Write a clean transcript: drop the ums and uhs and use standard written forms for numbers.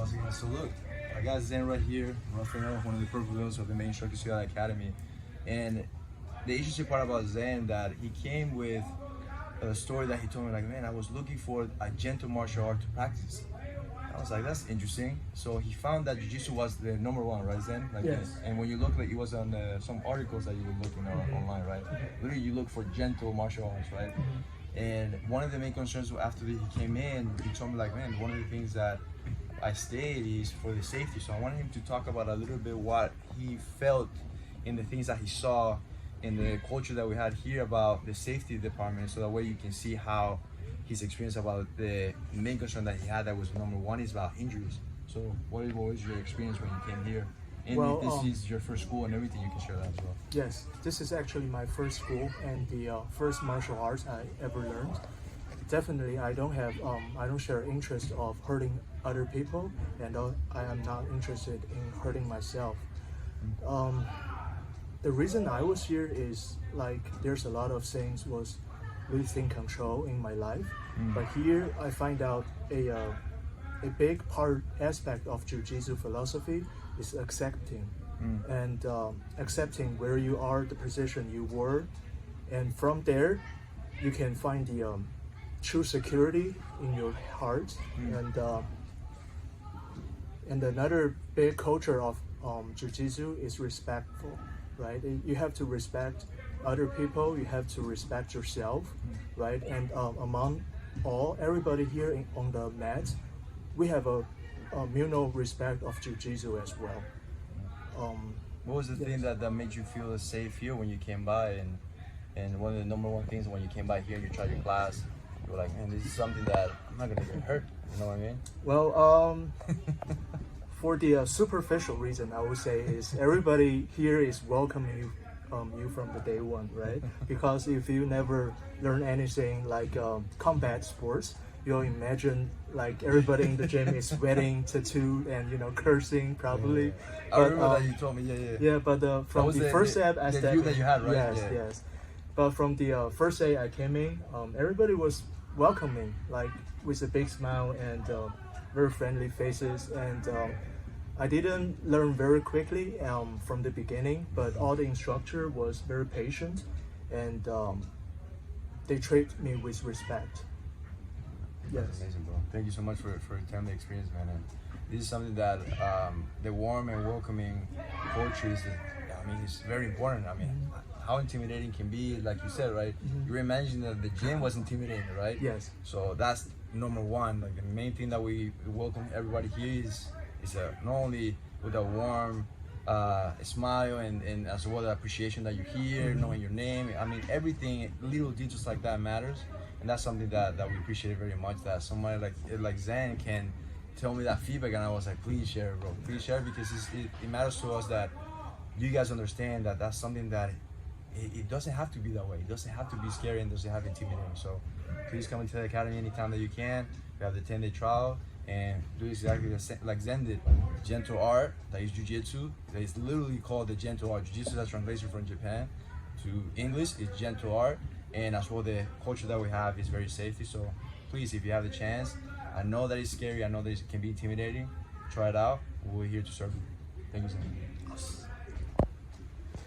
Once again, so look, I got Zen right here, Rafael, one of the purple belts of the main instructors here at the academy. And the interesting part about Zen that he came with a story that he told me, like, man, I was looking for a gentle martial art to practice. I was like, that's interesting. So he found that Jiu-Jitsu was the number one, right, Zen? Like, yes. And when you look, like, it was on some articles that you were looking online, right? Literally, you look for gentle martial arts, right? And one of the main concerns after he came in, he told me, like, man, one of the things that I stayed is for the safety. So I wanted him to talk about a little bit what he felt in the things that he saw in the culture that we had here about the safety department, so that way you can see how his experience about the main concern that he had that was number one is about injuries. So what was your experience when you came here? And well, if this is your first school and everything, you can share that as well. Yes, this is actually my first school and the first martial arts I ever learned. Definitely, I don't share interest of hurting other people, and I am not interested in hurting myself. The reason I was here is like there's a lot of things was losing control in my life, but here I find out a big aspect of Jiu-Jitsu philosophy is accepting, and accepting where you are, the position you were, and from there you can find the true security in your heart. And another big culture of Jiu-Jitsu is respectful, right? You have to respect other people, you have to respect yourself, right? And among everybody here on the mat, we have a mutual respect of Jiu-Jitsu as well. What was the thing that made you feel safe here when you came by? And one of the number one things when you came by here, you tried your class, you were like, man, this is something that I'm not gonna get hurt. You know what I mean? Well, for the superficial reason, I would say is everybody here is welcoming you from the day one, right? Because if you never learn anything like combat sports, you'll imagine like everybody in the gym is sweating, tattooed, and cursing probably. Yeah. But, I remember that you told me, Yeah, but from the first day the view that you had, right? Yes. But from the first day I came in, everybody was welcoming, like with a big smile and very friendly faces, and I didn't learn very quickly from the beginning, but all the instructor was very patient, and they treat me with respect. Yes. That's amazing, bro. Thank you so much for telling the experience, man. And this is something that the warm and welcoming culture is. I mean, it's very important. I mean, how intimidating can be, like you said, right? You were imagining that the gym was intimidating, right? Yes. So that's number one. Like the main thing that we welcome everybody here is not only with a warm smile and as well the appreciation that you're here, knowing your name. I mean, everything, little details like that matters, and that's something that we appreciate very much. That somebody like Zen can tell me that feedback, and I was like, please share it, bro. Please share it, because it matters to us that you guys understand that that's something that it doesn't have to be that way. It doesn't have to be scary and doesn't have to be intimidating. So please come into the academy anytime that you can. We have the 10-day trial and do exactly like Zen did. Gentle art, that is Jiu-Jitsu. That is literally called the gentle art. Jiu-Jitsu, that's translation from Japan to English, is gentle art. And as well, the culture that we have is very safety. So please, if you have the chance, I know that it's scary, I know that it can be intimidating, try it out. We're here to serve you. Thank you so much.